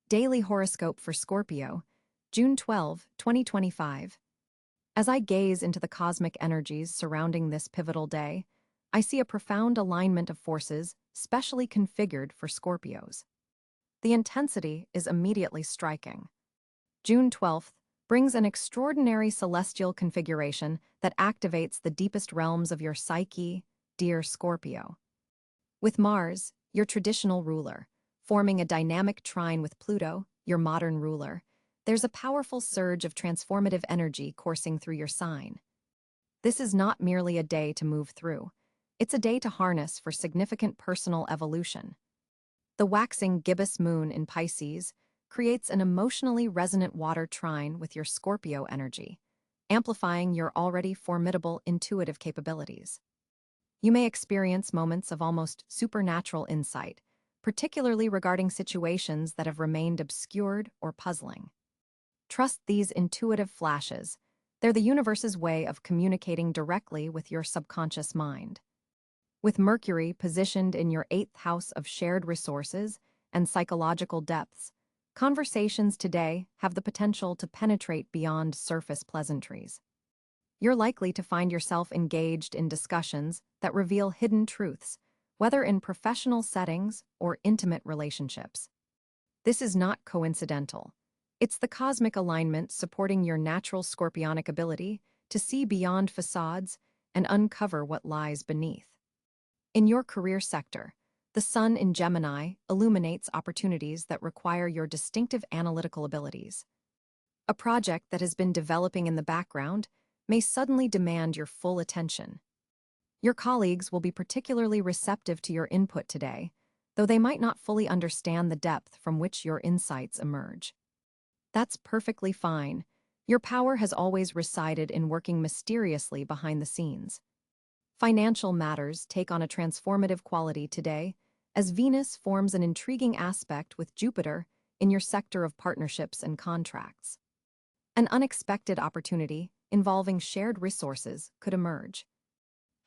Daily Horoscope for Scorpio, June 12, 2025. As I gaze into the cosmic energies surrounding this pivotal day, I see a profound alignment of forces specially configured for Scorpios. The intensity is immediately striking. June 12th brings an extraordinary celestial configuration that activates the deepest realms of your psyche, dear Scorpio. With Mars, your traditional ruler, forming a dynamic trine with Pluto, your modern ruler, there's a powerful surge of transformative energy coursing through your sign. This is not merely a day to move through. It's a day to harness for significant personal evolution. The waxing gibbous moon in Pisces creates an emotionally resonant water trine with your Scorpio energy, amplifying your already formidable intuitive capabilities. You may experience moments of almost supernatural insight, particularly regarding situations that have remained obscured or puzzling. Trust these intuitive flashes. They're the universe's way of communicating directly with your subconscious mind. With Mercury positioned in your 8th house of shared resources and psychological depths, conversations today have the potential to penetrate beyond surface pleasantries. You're likely to find yourself engaged in discussions that reveal hidden truths, whether in professional settings or intimate relationships. This is not coincidental. It's the cosmic alignment supporting your natural scorpionic ability to see beyond facades and uncover what lies beneath. In your career sector, the Sun in Gemini illuminates opportunities that require your distinctive analytical abilities. A project that has been developing in the background may suddenly demand your full attention. Your colleagues will be particularly receptive to your input today, though they might not fully understand the depth from which your insights emerge. That's perfectly fine. Your power has always resided in working mysteriously behind the scenes. Financial matters take on a transformative quality today, as Venus forms an intriguing aspect with Jupiter in your sector of partnerships and contracts. An unexpected opportunity involving shared resources could emerge.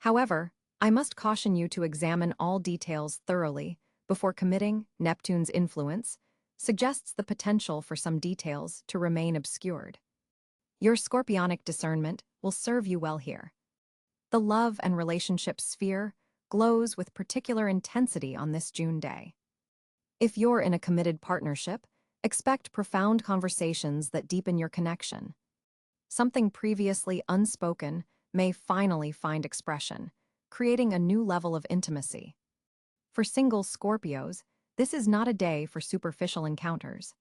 However, I must caution you to examine all details thoroughly before committing. Neptune's influence suggests the potential for some details to remain obscured. Your scorpionic discernment will serve you well here. The love and relationship sphere glows with particular intensity on this June day. If you're in a committed partnership, expect profound conversations that deepen your connection. Something previously unspoken may finally find expression, creating a new level of intimacy. For single Scorpios, this is not a day for superficial encounters.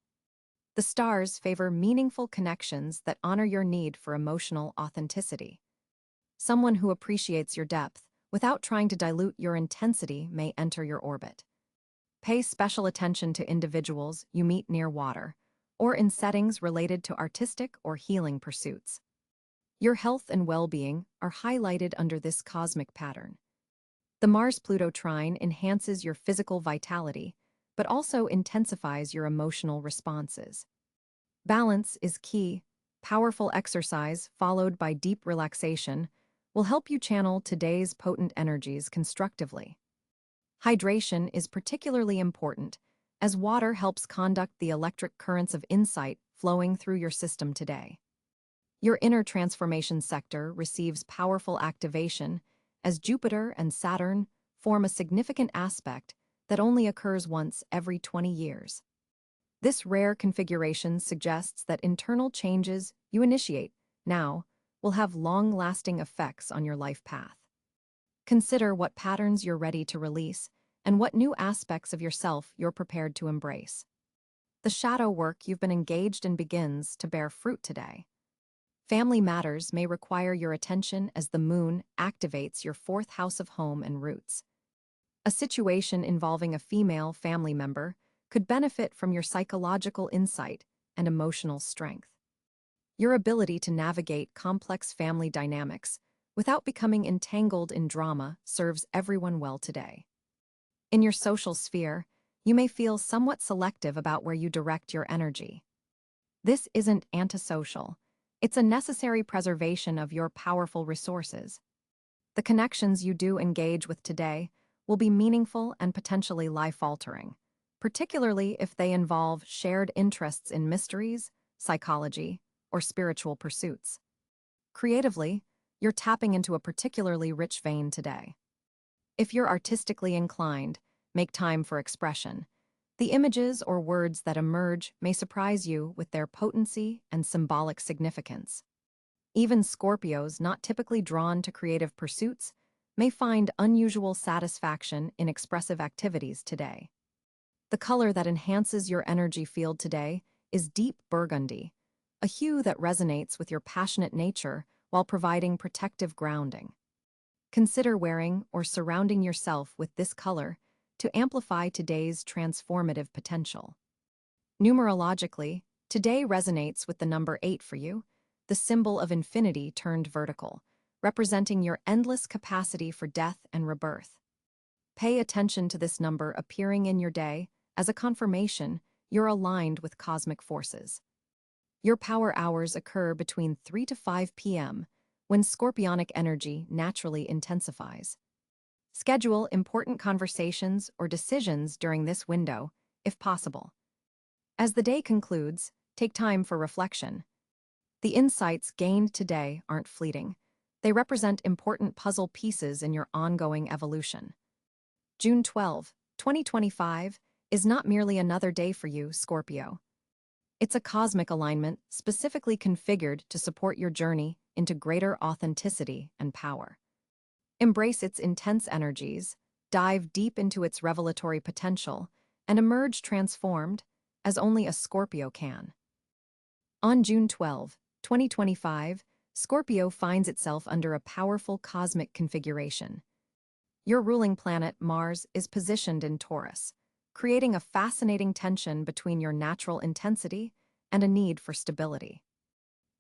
The stars favor meaningful connections that honor your need for emotional authenticity. Someone who appreciates your depth without trying to dilute your intensity may enter your orbit. Pay special attention to individuals you meet near water or in settings related to artistic or healing pursuits. Your health and well-being are highlighted under this cosmic pattern. The Mars-Pluto trine enhances your physical vitality, but also intensifies your emotional responses. Balance is key. Powerful exercise, followed by deep relaxation, will help you channel today's potent energies constructively. Hydration is particularly important, as water helps conduct the electric currents of insight flowing through your system today. Your inner transformation sector receives powerful activation as Jupiter and Saturn form a significant aspect that only occurs once every 20 years. This rare configuration suggests that internal changes you initiate now will have long-lasting effects on your life path. Consider what patterns you're ready to release and what new aspects of yourself you're prepared to embrace. The shadow work you've been engaged in begins to bear fruit today. Family matters may require your attention as the moon activates your 4th house of home and roots. A situation involving a female family member could benefit from your psychological insight and emotional strength. Your ability to navigate complex family dynamics without becoming entangled in drama serves everyone well today. In your social sphere, you may feel somewhat selective about where you direct your energy. This isn't antisocial. It's a necessary preservation of your powerful resources. The connections you do engage with today will be meaningful and potentially life-altering, particularly if they involve shared interests in mysteries, psychology, or spiritual pursuits. Creatively, you're tapping into a particularly rich vein today. If you're artistically inclined, make time for expression. The images or words that emerge may surprise you with their potency and symbolic significance. Even Scorpios not typically drawn to creative pursuits may find unusual satisfaction in expressive activities today. The color that enhances your energy field today is deep burgundy, a hue that resonates with your passionate nature while providing protective grounding. Consider wearing or surrounding yourself with this color to amplify today's transformative potential. Numerologically, today resonates with the number 8 for you, the symbol of infinity turned vertical, representing your endless capacity for death and rebirth. Pay attention to this number appearing in your day as a confirmation you're aligned with cosmic forces. Your power hours occur between 3 to 5 p.m., when scorpionic energy naturally intensifies. Schedule important conversations or decisions during this window, if possible. As the day concludes, take time for reflection. The insights gained today aren't fleeting. They represent important puzzle pieces in your ongoing evolution. June 12, 2025, is not merely another day for you, Scorpio. It's a cosmic alignment specifically configured to support your journey into greater authenticity and power. Embrace its intense energies, dive deep into its revelatory potential, and emerge transformed, as only a Scorpio can. On June 12, 2025, Scorpio finds itself under a powerful cosmic configuration. Your ruling planet, Mars, is positioned in Taurus, creating a fascinating tension between your natural intensity and a need for stability.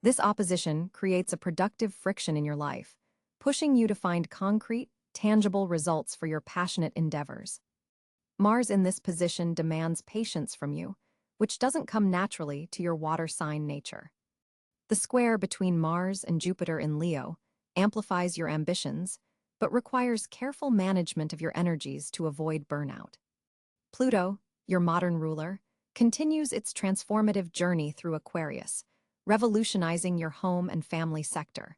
This opposition creates a productive friction in your life, pushing you to find concrete, tangible results for your passionate endeavors. Mars in this position demands patience from you, which doesn't come naturally to your water sign nature. The square between Mars and Jupiter in Leo amplifies your ambitions, but requires careful management of your energies to avoid burnout. Pluto, your modern ruler, continues its transformative journey through Aquarius, revolutionizing your home and family sector.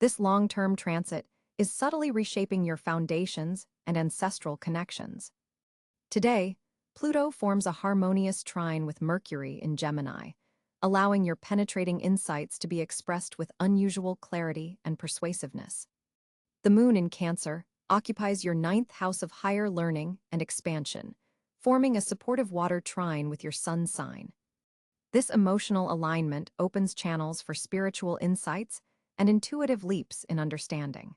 This long-term transit is subtly reshaping your foundations and ancestral connections. Today, Pluto forms a harmonious trine with Mercury in Gemini, allowing your penetrating insights to be expressed with unusual clarity and persuasiveness. The Moon in Cáncer occupies your 9th house of higher learning and expansion, forming a supportive water trine with your Sun sign. This emotional alignment opens channels for spiritual insights and intuitive leaps in understanding.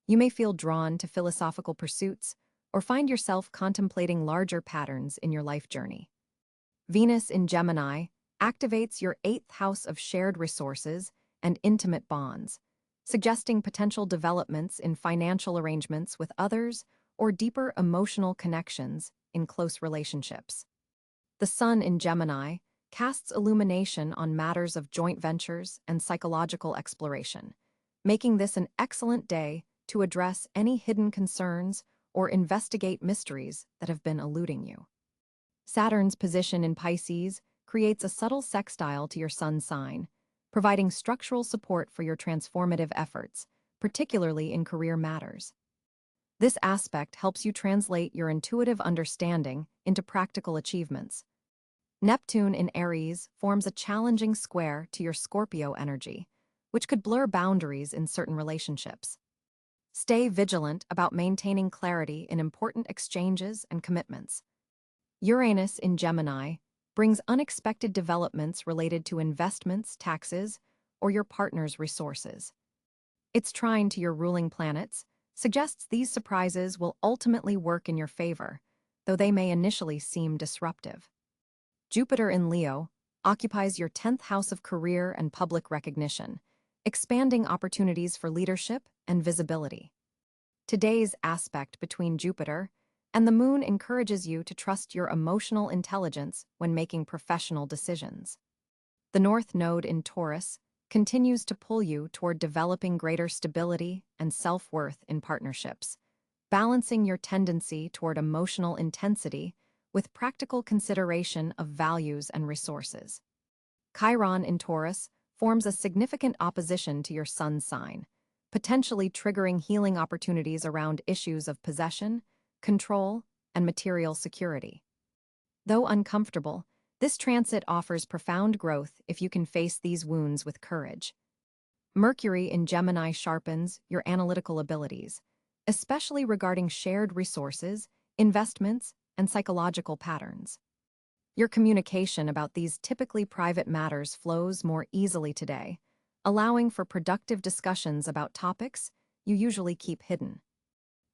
You may feel drawn to philosophical pursuits or find yourself contemplating larger patterns in your life journey. Venus in Gemini activates your 8th house of shared resources and intimate bonds, suggesting potential developments in financial arrangements with others or deeper emotional connections in close relationships. The Sun in Gemini casts illumination on matters of joint ventures and psychological exploration, making this an excellent day to address any hidden concerns or investigate mysteries that have been eluding you. Saturn's position in Pisces creates a subtle sextile to your Sun sign, providing structural support for your transformative efforts, particularly in career matters. This aspect helps you translate your intuitive understanding into practical achievements. Neptune in Aries forms a challenging square to your Scorpio energy, which could blur boundaries in certain relationships. Stay vigilant about maintaining clarity in important exchanges and commitments. Uranus in Gemini brings unexpected developments related to investments, taxes, or your partner's resources. Its trine to your ruling planets suggests these surprises will ultimately work in your favor, though they may initially seem disruptive. Jupiter in Leo occupies your 10th house of career and public recognition, expanding opportunities for leadership and visibility. Today's aspect between Jupiter and the Moon encourages you to trust your emotional intelligence when making professional decisions. The North Node in Taurus continues to pull you toward developing greater stability and self-worth in partnerships, balancing your tendency toward emotional intensity with practical consideration of values and resources. Chiron in Taurus forms a significant opposition to your sun sign, potentially triggering healing opportunities around issues of possession, control, and material security. Though uncomfortable, this transit offers profound growth if you can face these wounds with courage. Mercury in Gemini sharpens your analytical abilities, especially regarding shared resources, investments, and psychological patterns. Your communication about these typically private matters flows more easily today, allowing for productive discussions about topics you usually keep hidden.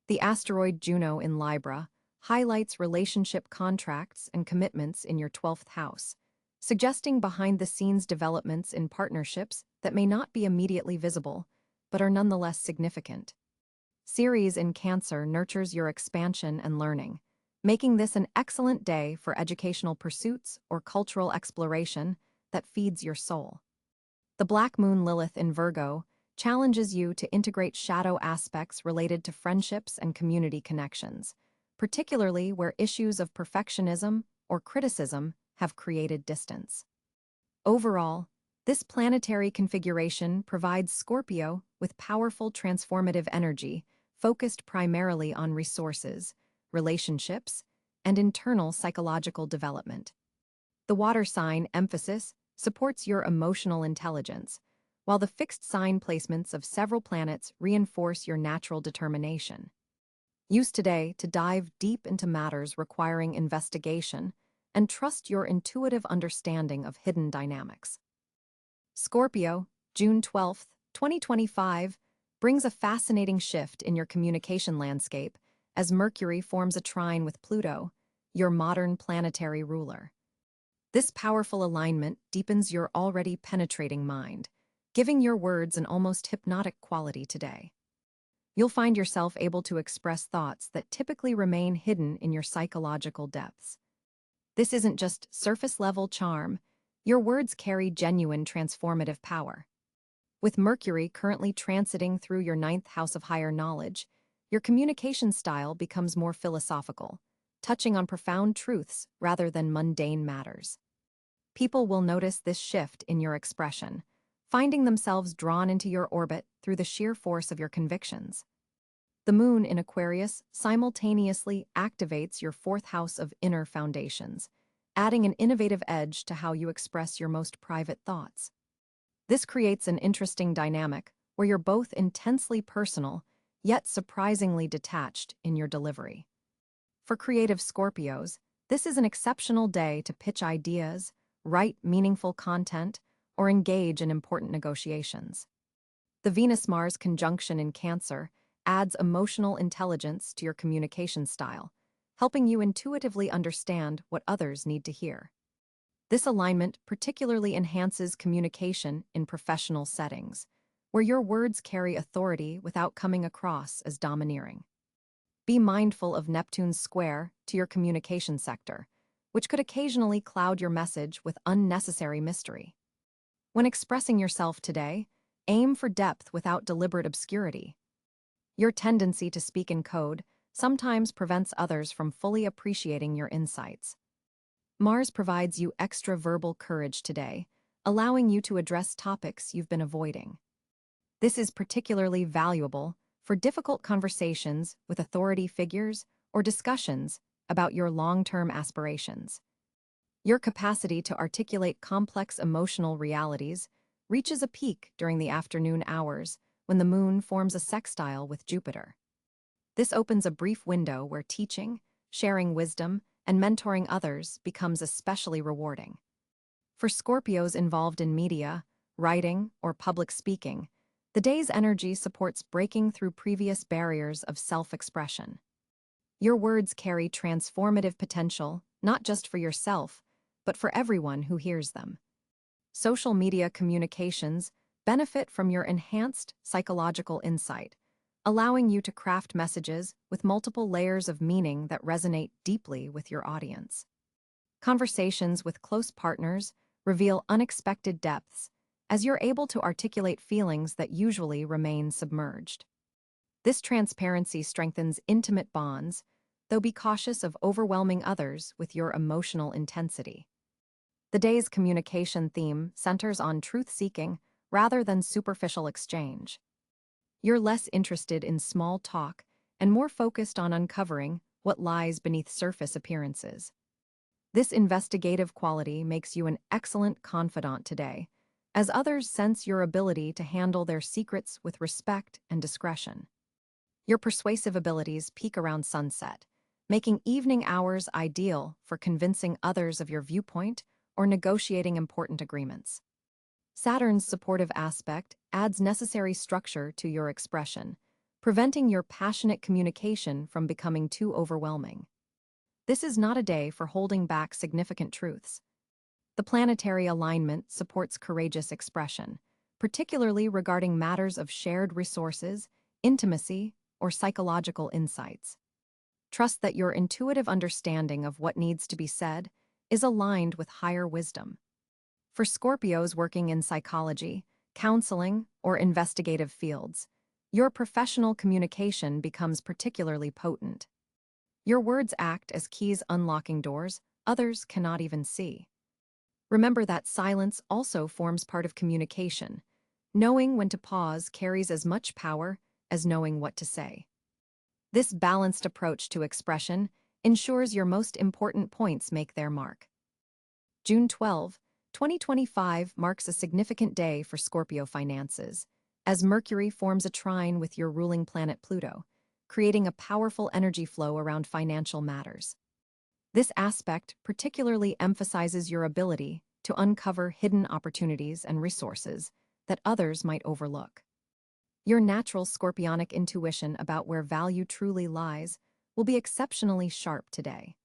The asteroid Juno in Libra highlights relationship contracts and commitments in your 12th house, suggesting behind-the-scenes developments in partnerships that may not be immediately visible, but are nonetheless significant. Ceres in Cáncer nurtures your expansion and learning, making this an excellent day for educational pursuits or cultural exploration that feeds your soul. The Black Moon Lilith in Virgo challenges you to integrate shadow aspects related to friendships and community connections, particularly where issues of perfectionism or criticism have created distance. Overall, this planetary configuration provides Scorpio with powerful transformative energy focused primarily on resources, relationships, and internal psychological development. The water sign emphasis supports your emotional intelligence, while the fixed sign placements of several planets reinforce your natural determination. Use today to dive deep into matters requiring investigation and trust your intuitive understanding of hidden dynamics. Scorpio, June 12, 2025, brings a fascinating shift in your communication landscape as Mercury forms a trine with Pluto, your modern planetary ruler. This powerful alignment deepens your already penetrating mind, giving your words an almost hypnotic quality today. You'll find yourself able to express thoughts that typically remain hidden in your psychological depths. This isn't just surface-level charm, your words carry genuine transformative power. With Mercury currently transiting through your 9th house of higher knowledge, your communication style becomes more philosophical, touching on profound truths rather than mundane matters. People will notice this shift in your expression, finding themselves drawn into your orbit through the sheer force of your convictions. The moon in Aquarius simultaneously activates your 4th house of inner foundations, adding an innovative edge to how you express your most private thoughts. This creates an interesting dynamic where you're both intensely personal, yet surprisingly detached in your delivery. For creative Scorpios, this is an exceptional day to pitch ideas, write meaningful content, or engage in important negotiations. The Venus-Mars conjunction in Cáncer adds emotional intelligence to your communication style, helping you intuitively understand what others need to hear. This alignment particularly enhances communication in professional settings, where your words carry authority without coming across as domineering. Be mindful of Neptune's square to your communication sector, which could occasionally cloud your message with unnecessary mystery. When expressing yourself today, aim for depth without deliberate obscurity. Your tendency to speak in code sometimes prevents others from fully appreciating your insights. Mars provides you extra verbal courage today, allowing you to address topics you've been avoiding. This is particularly valuable for difficult conversations with authority figures or discussions about your long-term aspirations. Your capacity to articulate complex emotional realities reaches a peak during the afternoon hours when the moon forms a sextile with Jupiter. This opens a brief window where teaching, sharing wisdom, and mentoring others becomes especially rewarding. For Scorpios involved in media, writing, or public speaking, the day's energy supports breaking through previous barriers of self-expression. Your words carry transformative potential, not just for yourself, but for everyone who hears them. Social media communications benefit from your enhanced psychological insight, allowing you to craft messages with multiple layers of meaning that resonate deeply with your audience. Conversations with close partners reveal unexpected depths, as you're able to articulate feelings that usually remain submerged. This transparency strengthens intimate bonds, though be cautious of overwhelming others with your emotional intensity. The day's communication theme centers on truth-seeking rather than superficial exchange. You're less interested in small talk and more focused on uncovering what lies beneath surface appearances. This investigative quality makes you an excellent confidant today, as others sense your ability to handle their secrets with respect and discretion. Your persuasive abilities peak around sunset, making evening hours ideal for convincing others of your viewpoint or negotiating important agreements. Saturn's supportive aspect adds necessary structure to your expression, preventing your passionate communication from becoming too overwhelming. This is not a day for holding back significant truths. The planetary alignment supports courageous expression, particularly regarding matters of shared resources, intimacy, or psychological insights. Trust that your intuitive understanding of what needs to be said is aligned with higher wisdom. For Scorpios working in psychology, counseling, or investigative fields, your professional communication becomes particularly potent. Your words act as keys unlocking doors others cannot even see. Remember that silence also forms part of communication. Knowing when to pause carries as much power as knowing what to say. This balanced approach to expression ensures your most important points make their mark. June 12, 2025 marks a significant day for Scorpio finances, as Mercury forms a trine with your ruling planet Pluto, creating a powerful energy flow around financial matters. This aspect particularly emphasizes your ability to uncover hidden opportunities and resources that others might overlook. Your natural scorpionic intuition about where value truly lies will be exceptionally sharp today.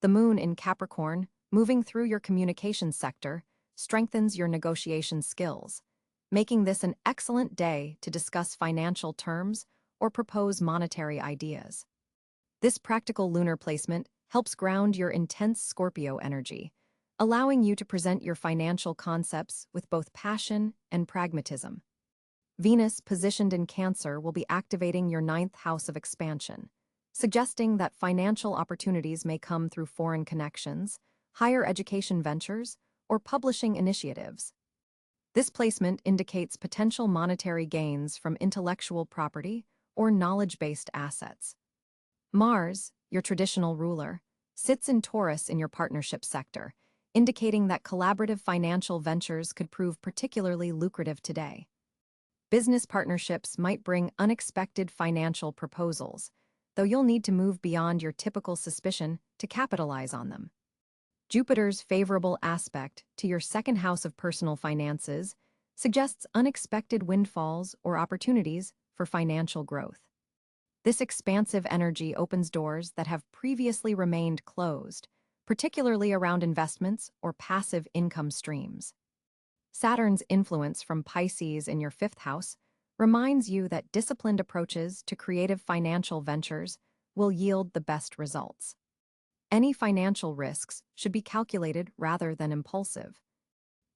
The moon in Capricorn, moving through your communication sector, strengthens your negotiation skills, making this an excellent day to discuss financial terms or propose monetary ideas. This practical lunar placement helps ground your intense Scorpio energy, allowing you to present your financial concepts with both passion and pragmatism. Venus, positioned in Cáncer, will be activating your ninth house of expansion, suggesting that financial opportunities may come through foreign connections, higher education ventures, or publishing initiatives. This placement indicates potential monetary gains from intellectual property or knowledge-based assets. Mars, your traditional ruler, sits in Taurus in your partnership sector, indicating that collaborative financial ventures could prove particularly lucrative today. Business partnerships might bring unexpected financial proposals, though you'll need to move beyond your typical suspicion to capitalize on them. Jupiter's favorable aspect to your second house of personal finances suggests unexpected windfalls or opportunities for financial growth. This expansive energy opens doors that have previously remained closed, particularly around investments or passive income streams. Saturn's influence from Pisces in your fifth house reminds you that disciplined approaches to creative financial ventures will yield the best results. Any financial risks should be calculated rather than impulsive.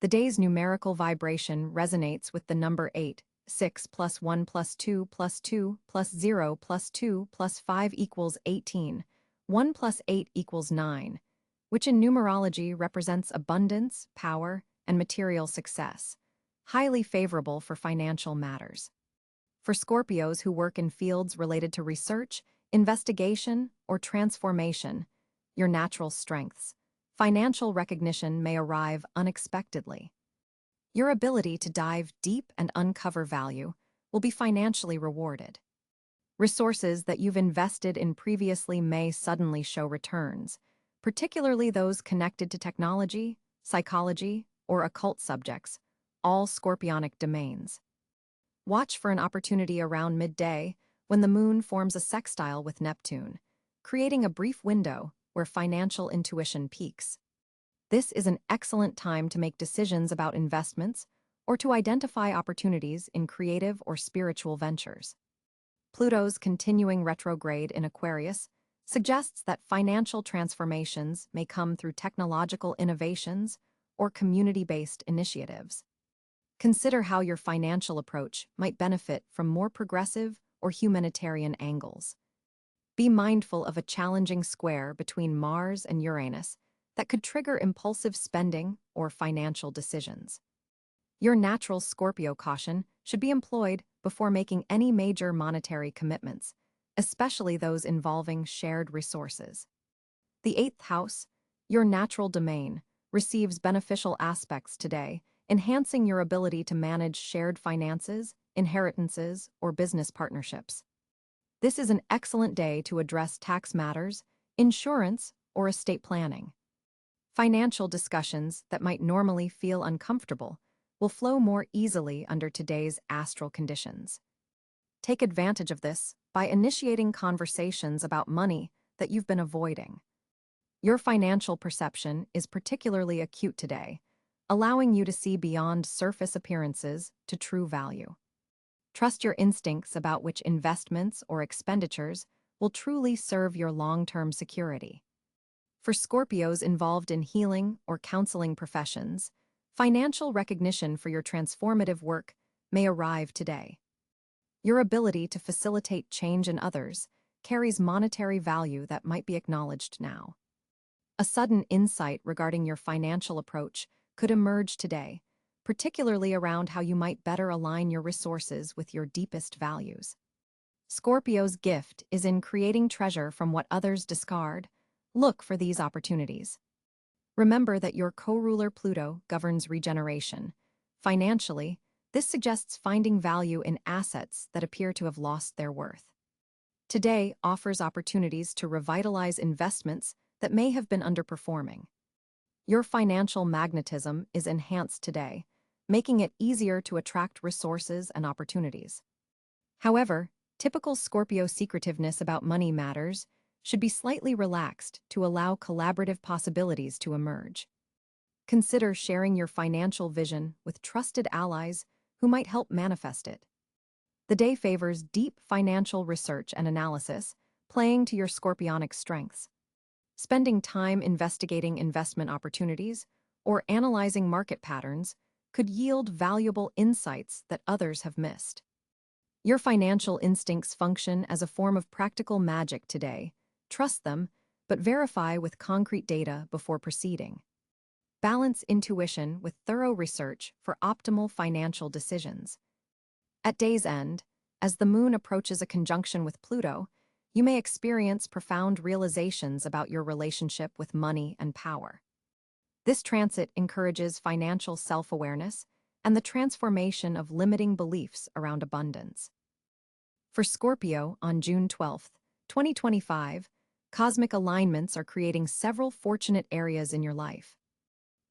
The day's numerical vibration resonates with the number 8, 6 plus 1 plus 2 plus 2 plus 0 plus 2 plus 5 equals 18, 1 plus 8 equals 9, which in numerology represents abundance, power, and material success, highly favorable for financial matters. For Scorpios who work in fields related to research, investigation, or transformation, your natural strengths, financial recognition may arrive unexpectedly. Your ability to dive deep and uncover value will be financially rewarded. Resources that you've invested in previously may suddenly show returns, particularly those connected to technology, psychology, or occult subjects, all scorpionic domains. Watch for an opportunity around midday when the moon forms a sextile with Neptune, creating a brief window where financial intuition peaks. This is an excellent time to make decisions about investments or to identify opportunities in creative or spiritual ventures. Pluto's continuing retrograde in Aquarius suggests that financial transformations may come through technological innovations or community-based initiatives. Consider how your financial approach might benefit from more progressive or humanitarian angles. Be mindful of a challenging square between Mars and Uranus that could trigger impulsive spending or financial decisions. Your natural Scorpio caution should be employed before making any major monetary commitments, especially those involving shared resources. The eighth house, your natural domain, receives beneficial aspects today, enhancing your ability to manage shared finances, inheritances, or business partnerships. This is an excellent day to address tax matters, insurance, or estate planning. Financial discussions that might normally feel uncomfortable will flow more easily under today's astral conditions. Take advantage of this by initiating conversations about money that you've been avoiding. Your financial perception is particularly acute today, allowing you to see beyond surface appearances to true value. Trust your instincts about which investments or expenditures will truly serve your long-term security. For Scorpios involved in healing or counseling professions, financial recognition for your transformative work may arrive today. Your ability to facilitate change in others carries monetary value that might be acknowledged now. A sudden insight regarding your financial approach could emerge today, particularly around how you might better align your resources with your deepest values. Scorpio's gift is in creating treasure from what others discard. Look for these opportunities. Remember that your co-ruler Pluto governs regeneration. Financially, this suggests finding value in assets that appear to have lost their worth. Today offers opportunities to revitalize investments that may have been underperforming. Your financial magnetism is enhanced today, making it easier to attract resources and opportunities. However, typical Scorpio secretiveness about money matters should be slightly relaxed to allow collaborative possibilities to emerge. Consider sharing your financial vision with trusted allies who might help manifest it. The day favors deep financial research and analysis, playing to your scorpionic strengths. Spending time investigating investment opportunities or analyzing market patterns could yield valuable insights that others have missed. Your financial instincts function as a form of practical magic today. Trust them, but verify with concrete data before proceeding. Balance intuition with thorough research for optimal financial decisions. At day's end, as the moon approaches a conjunction with Pluto, you may experience profound realizations about your relationship with money and power. This transit encourages financial self-awareness and the transformation of limiting beliefs around abundance. For Scorpio on June 12, 2025, cosmic alignments are creating several fortunate areas in your life.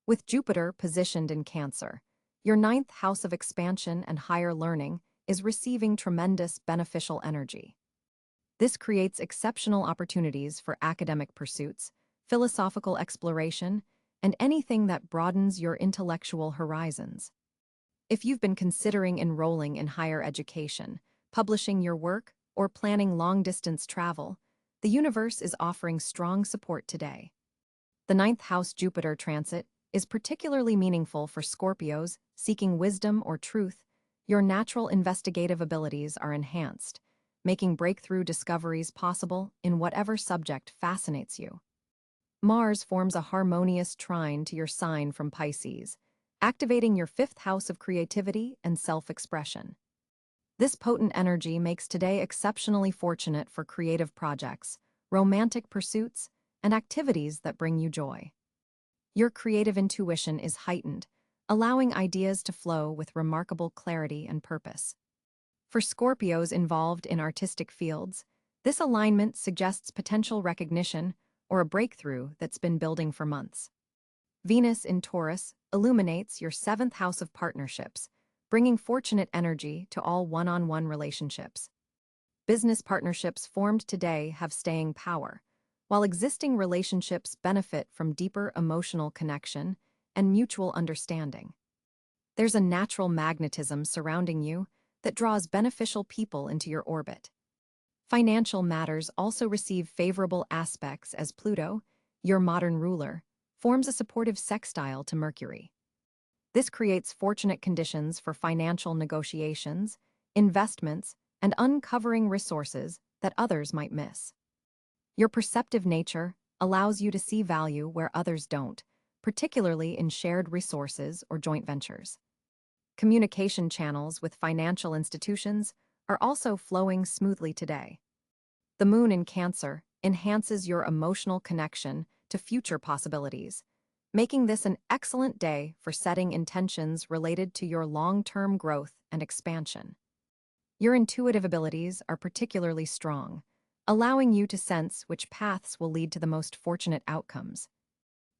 With Jupiter positioned in Cáncer, your ninth house of expansion and higher learning is receiving tremendous beneficial energy. This creates exceptional opportunities for academic pursuits, philosophical exploration, and anything that broadens your intellectual horizons. If you've been considering enrolling in higher education, publishing your work, or planning long-distance travel, the universe is offering strong support today. The ninth house Jupiter transit is particularly meaningful for Scorpios seeking wisdom or truth. Your natural investigative abilities are enhanced, making breakthrough discoveries possible in whatever subject fascinates you. Mars forms a harmonious trine to your sign from Pisces, activating your fifth house of creativity and self-expression. This potent energy makes today exceptionally fortunate for creative projects, romantic pursuits, and activities that bring you joy. Your creative intuition is heightened, allowing ideas to flow with remarkable clarity and purpose. For Scorpios involved in artistic fields, this alignment suggests potential recognition or a breakthrough that's been building for months. Venus in Taurus illuminates your seventh house of partnerships, bringing fortunate energy to all one-on-one relationships. Business partnerships formed today have staying power, while existing relationships benefit from deeper emotional connection and mutual understanding. There's a natural magnetism surrounding you that draws beneficial people into your orbit. Financial matters also receive favorable aspects as Pluto, your modern ruler, forms a supportive sextile to Mercury. This creates fortunate conditions for financial negotiations, investments, and uncovering resources that others might miss. Your perceptive nature allows you to see value where others don't, particularly in shared resources or joint ventures. Communication channels with financial institutions are also flowing smoothly today. The moon in Cancer enhances your emotional connection to future possibilities, making this an excellent day for setting intentions related to your long-term growth and expansion. Your intuitive abilities are particularly strong, allowing you to sense which paths will lead to the most fortunate outcomes.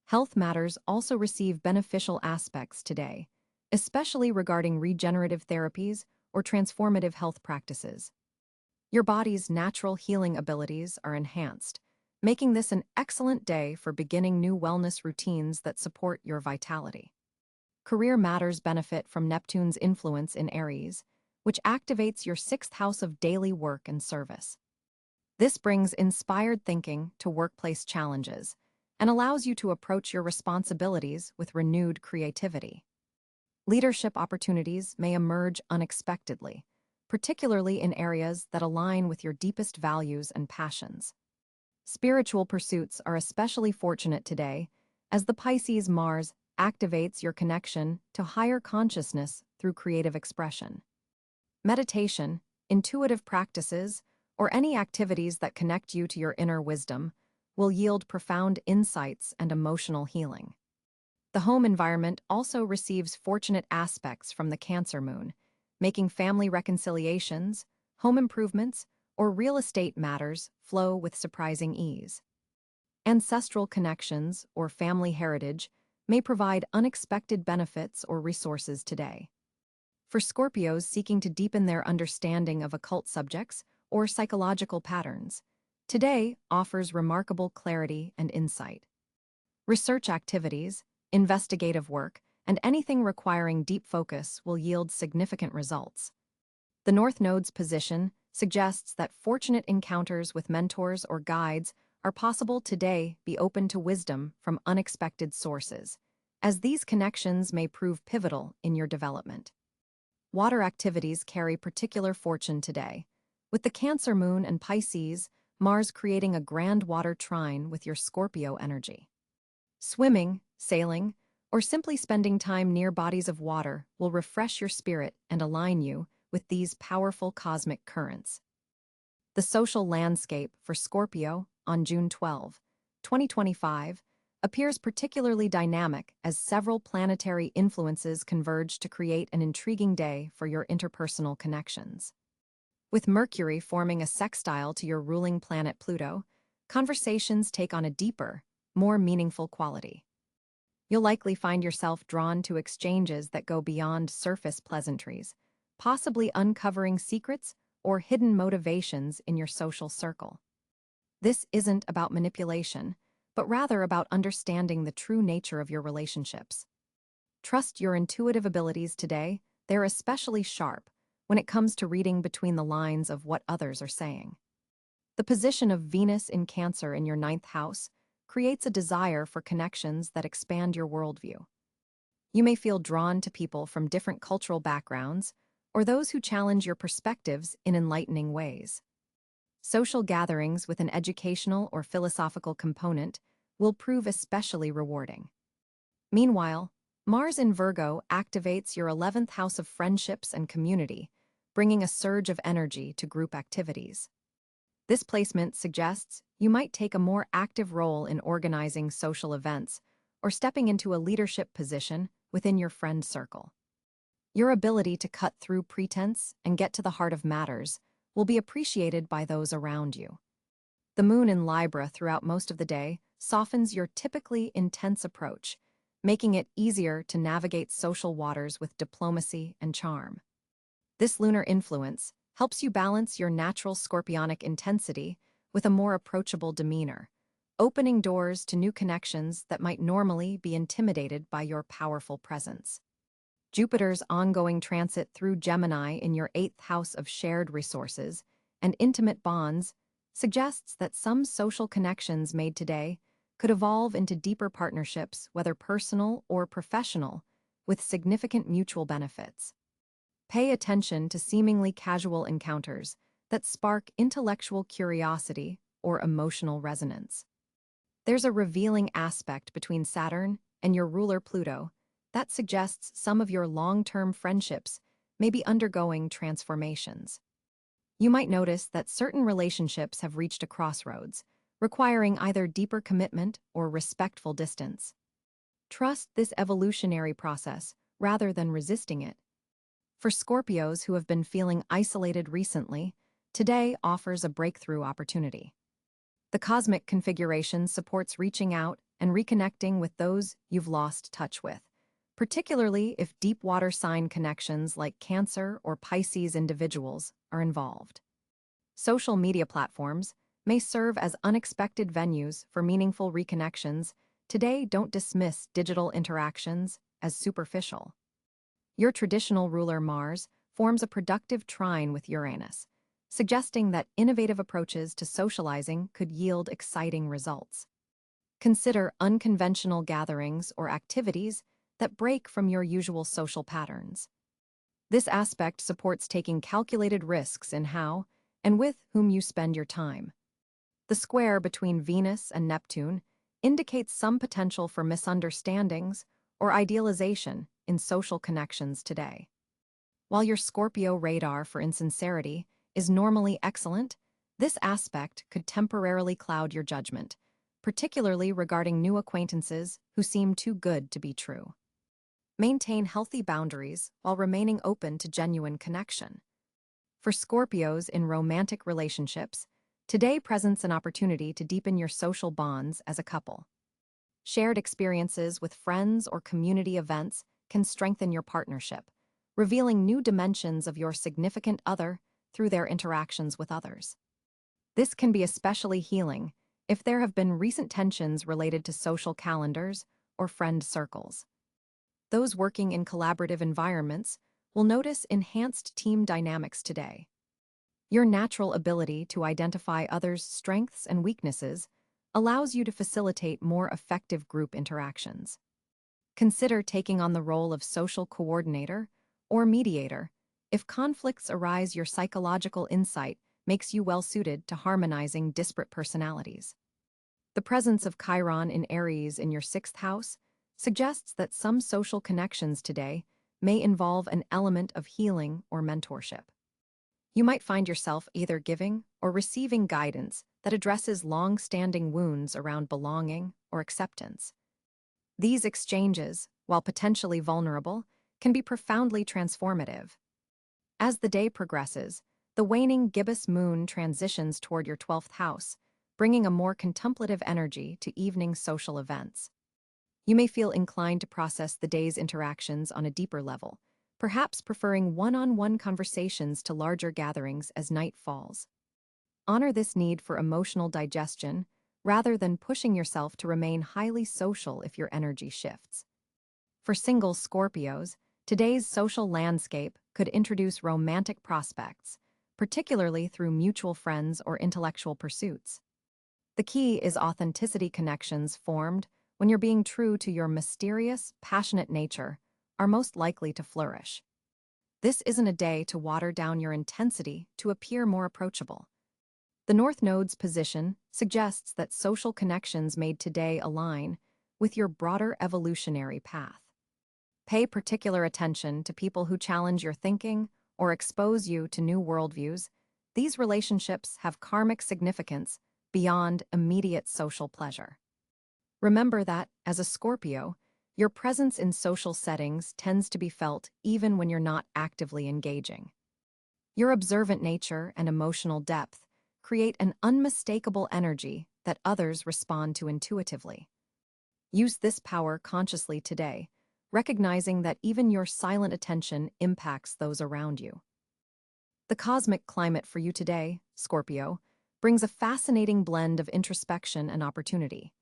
Health matters also receive beneficial aspects today, especially regarding regenerative therapies or transformative health practices. Your body's natural healing abilities are enhanced, making this an excellent day for beginning new wellness routines that support your vitality. Career matters benefit from Neptune's influence in Aries, which activates your sixth house of daily work and service. This brings inspired thinking to workplace challenges and allows you to approach your responsibilities with renewed creativity. Leadership opportunities may emerge unexpectedly, particularly in areas that align with your deepest values and passions. Spiritual pursuits are especially fortunate today, as the Pisces Mars activates your connection to higher consciousness through creative expression. Meditation, intuitive practices, or any activities that connect you to your inner wisdom will yield profound insights and emotional healing. The home environment also receives fortunate aspects from the Cancer moon, making family reconciliations, home improvements, or real estate matters flow with surprising ease. Ancestral connections or family heritage may provide unexpected benefits or resources today. For Scorpios seeking to deepen their understanding of occult subjects or psychological patterns, today offers remarkable clarity and insight. Research activities, investigative work, and anything requiring deep focus will yield significant results. The North Node's position suggests that fortunate encounters with mentors or guides are possible today. Be open to wisdom from unexpected sources, as these connections may prove pivotal in your development. Water activities carry particular fortune today, with the Cancer moon and Pisces, Mars creating a grand water trine with your Scorpio energy. Swimming, sailing, or simply spending time near bodies of water will refresh your spirit and align you with these powerful cosmic currents. The social landscape for Scorpio on June 12, 2025, appears particularly dynamic as several planetary influences converge to create an intriguing day for your interpersonal connections. With Mercury forming a sextile to your ruling planet Pluto, conversations take on a deeper, more meaningful quality. You'll likely find yourself drawn to exchanges that go beyond surface pleasantries, possibly uncovering secrets or hidden motivations in your social circle. This isn't about manipulation, but rather about understanding the true nature of your relationships. Trust your intuitive abilities today. They're especially sharp when it comes to reading between the lines of what others are saying. The position of Venus in Cancer in your ninth house creates a desire for connections that expand your worldview. You may feel drawn to people from different cultural backgrounds or those who challenge your perspectives in enlightening ways. Social gatherings with an educational or philosophical component will prove especially rewarding. Meanwhile, Mars in Virgo activates your 11th house of friendships and community, bringing a surge of energy to group activities. This placement suggests you might take a more active role in organizing social events or stepping into a leadership position within your friend circle. Your ability to cut through pretense and get to the heart of matters will be appreciated by those around you. The moon in Libra throughout most of the day softens your typically intense approach, making it easier to navigate social waters with diplomacy and charm. This lunar influence helps you balance your natural scorpionic intensity with a more approachable demeanor, opening doors to new connections that might normally be intimidated by your powerful presence. Jupiter's ongoing transit through Gemini in your 8th house of shared resources and intimate bonds suggests that some social connections made today could evolve into deeper partnerships, whether personal or professional, with significant mutual benefits. Pay attention to seemingly casual encounters that spark intellectual curiosity or emotional resonance. There's a revealing aspect between Saturn and your ruler Pluto that suggests some of your long-term friendships may be undergoing transformations. You might notice that certain relationships have reached a crossroads, requiring either deeper commitment or respectful distance. Trust this evolutionary process rather than resisting it. For Scorpios who have been feeling isolated recently, today offers a breakthrough opportunity. The cosmic configuration supports reaching out and reconnecting with those you've lost touch with, particularly if deep water sign connections like Cáncer or Pisces individuals are involved. Social media platforms may serve as unexpected venues for meaningful reconnections. Today, don't dismiss digital interactions as superficial. Your traditional ruler Mars forms a productive trine with Uranus, suggesting that innovative approaches to socializing could yield exciting results. Consider unconventional gatherings or activities that break from your usual social patterns. This aspect supports taking calculated risks in how and with whom you spend your time. The square between Venus and Neptune indicates some potential for misunderstandings or idealization in social connections today. While your Scorpio radar for insincerity is normally excellent, this aspect could temporarily cloud your judgment, particularly regarding new acquaintances who seem too good to be true. Maintain healthy boundaries while remaining open to genuine connection. For Scorpios in romantic relationships, today presents an opportunity to deepen your social bonds as a couple. Shared experiences with friends or community events can strengthen your partnership, revealing new dimensions of your significant other through their interactions with others. This can be especially healing if there have been recent tensions related to social calendars or friend circles. Those working in collaborative environments will notice enhanced team dynamics today. Your natural ability to identify others' strengths and weaknesses allows you to facilitate more effective group interactions. Consider taking on the role of social coordinator or mediator. If conflicts arise, your psychological insight makes you well-suited to harmonizing disparate personalities. The presence of Chiron in Aries in your 6th house suggests that some social connections today may involve an element of healing or mentorship. You might find yourself either giving or receiving guidance that addresses long-standing wounds around belonging or acceptance. These exchanges, while potentially vulnerable, can be profoundly transformative. As the day progresses, the waning gibbous moon transitions toward your 12th house, bringing a more contemplative energy to evening social events. You may feel inclined to process the day's interactions on a deeper level, perhaps preferring one-on-one conversations to larger gatherings as night falls. Honor this need for emotional digestion rather than pushing yourself to remain highly social if your energy shifts. For single Scorpios, today's social landscape could introduce romantic prospects, particularly through mutual friends or intellectual pursuits. The key is authenticity. Connections formed when you're being true to your mysterious, passionate nature are most likely to flourish. This isn't a day to water down your intensity to appear more approachable. The North Node's position suggests that social connections made today align with your broader evolutionary path. Pay particular attention to people who challenge your thinking or expose you to new worldviews. These relationships have karmic significance beyond immediate social pleasure. Remember that, as a Scorpio, your presence in social settings tends to be felt even when you're not actively engaging. Your observant nature and emotional depth create an unmistakable energy that others respond to intuitively. Use this power consciously today, recognizing that even your silent attention impacts those around you. The cosmic climate for you today, Scorpio, brings a fascinating blend of introspection and opportunity.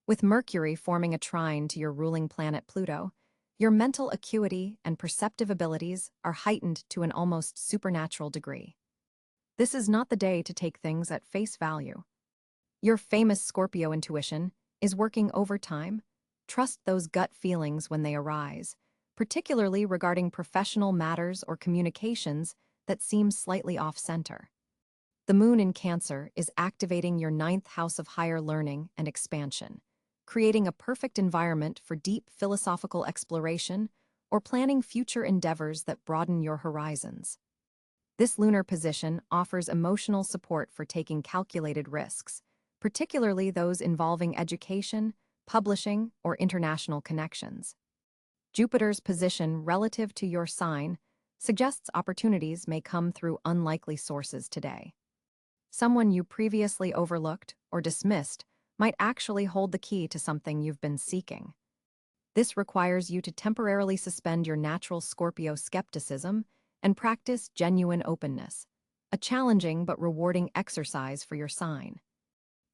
With Mercury forming a trine to your ruling planet Pluto, your mental acuity and perceptive abilities are heightened to an almost supernatural degree. This is not the day to take things at face value. Your famous Scorpio intuition is working overtime. Trust those gut feelings when they arise, particularly regarding professional matters or communications that seem slightly off-center. The moon in Cancer is activating your ninth house of higher learning and expansion, creating a perfect environment for deep philosophical exploration or planning future endeavors that broaden your horizons. This lunar position offers emotional support for taking calculated risks, particularly those involving education, publishing, or international connections. Jupiter's position relative to your sign suggests opportunities may come through unlikely sources today. Someone you previously overlooked or dismissed might actually hold the key to something you've been seeking. This requires you to temporarily suspend your natural Scorpio skepticism and practice genuine openness, a challenging but rewarding exercise for your sign.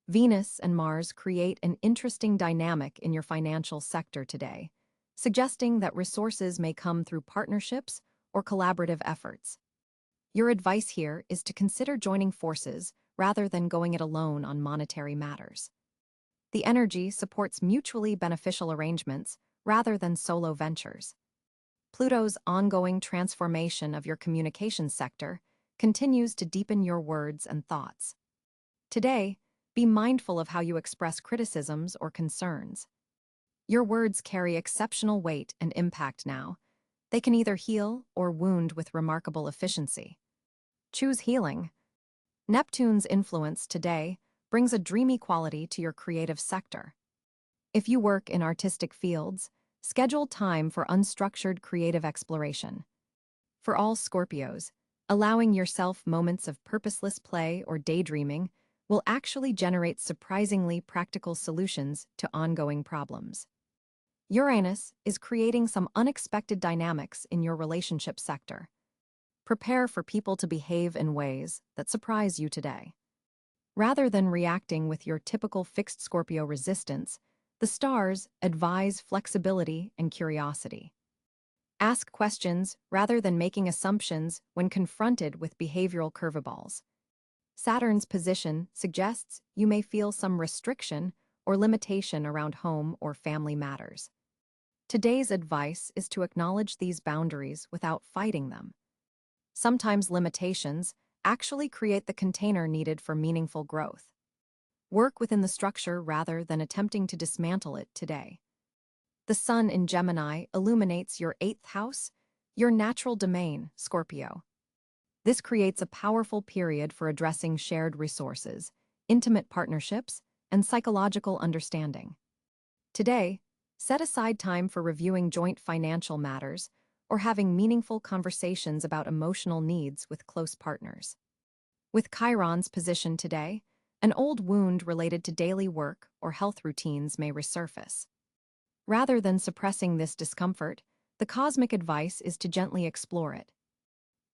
Venus and Mars create an interesting dynamic in your financial sector today, suggesting that resources may come through partnerships or collaborative efforts. Your advice here is to consider joining forces rather than going it alone on monetary matters. The energy supports mutually beneficial arrangements rather than solo ventures. Pluto's ongoing transformation of your communications sector continues to deepen your words and thoughts. Today, be mindful of how you express criticisms or concerns. Your words carry exceptional weight and impact now. They can either heal or wound with remarkable efficiency. Choose healing. Neptune's influence today brings a dreamy quality to your creative sector. If you work in artistic fields, schedule time for unstructured creative exploration. For all Scorpios, allowing yourself moments of purposeless play or daydreaming will actually generate surprisingly practical solutions to ongoing problems. Uranus is creating some unexpected dynamics in your relationship sector. Prepare for people to behave in ways that surprise you today. Rather than reacting with your typical fixed Scorpio resistance, the stars advise flexibility and curiosity. Ask questions rather than making assumptions when confronted with behavioral curveballs. Saturn's position suggests you may feel some restriction or limitation around home or family matters. Today's advice is to acknowledge these boundaries without fighting them. Sometimes limitations actually create the container needed for meaningful growth. Work within the structure rather than attempting to dismantle it today. The sun in Gemini illuminates your 8th house, your natural domain, Scorpio. This creates a powerful period for addressing shared resources, intimate partnerships, and psychological understanding. Today, set aside time for reviewing joint financial matters or having meaningful conversations about emotional needs with close partners. With Chiron's position today, an old wound related to daily work or health routines may resurface. Rather than suppressing this discomfort, the cosmic advice is to gently explore it.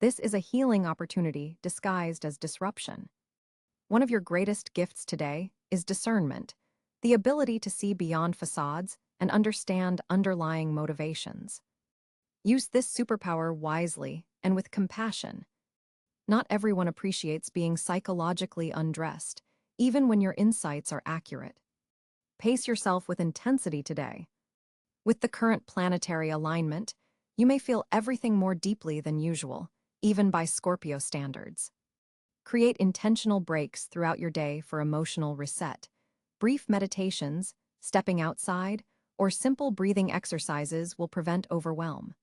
This is a healing opportunity disguised as disruption. One of your greatest gifts today is discernment, the ability to see beyond facades and understand underlying motivations. Use this superpower wisely and with compassion. Not everyone appreciates being psychologically undressed, even when your insights are accurate. Pace yourself with intensity today. With the current planetary alignment, you may feel everything more deeply than usual, even by Scorpio standards. Create intentional breaks throughout your day for emotional reset. Brief meditations, stepping outside, or simple breathing exercises will prevent overwhelm.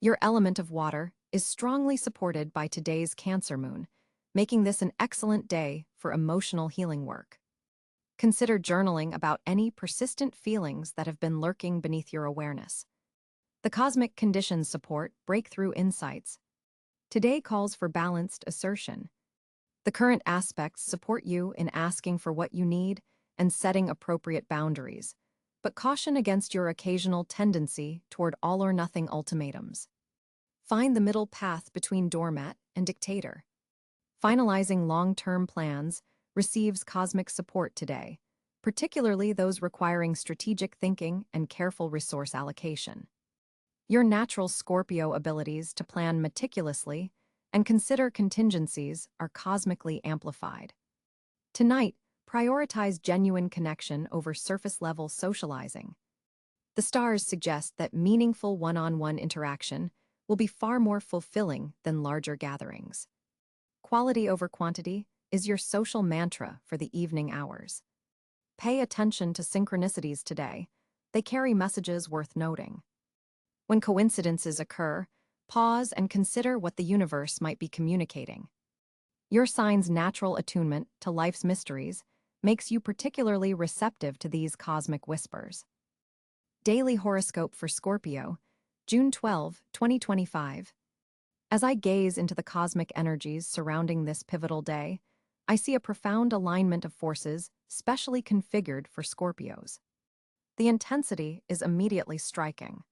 Your element of water is strongly supported by today's Cancer moon, making this an excellent day for emotional healing work. Consider journaling about any persistent feelings that have been lurking beneath your awareness. The cosmic conditions support breakthrough insights. Today calls for balanced assertion. The current aspects support you in asking for what you need and setting appropriate boundaries, but caution against your occasional tendency toward all-or-nothing ultimatums. Find the middle path between doormat and dictator. Finalizing long-term plans receives cosmic support today, particularly those requiring strategic thinking and careful resource allocation. Your natural Scorpio abilities to plan meticulously and consider contingencies are cosmically amplified. Tonight, prioritize genuine connection over surface-level socializing. The stars suggest that meaningful one-on-one interaction will be far more fulfilling than larger gatherings. Quality over quantity is your social mantra for the evening hours. Pay attention to synchronicities today. They carry messages worth noting. When coincidences occur, pause and consider what the universe might be communicating. Your sign's natural attunement to life's mysteries makes you particularly receptive to these cosmic whispers. Daily Horoscope for Scorpio, June 12, 2025. As I gaze into the cosmic energies surrounding this pivotal day, I see a profound alignment of forces specially configured for Scorpios. The intensity is immediately striking.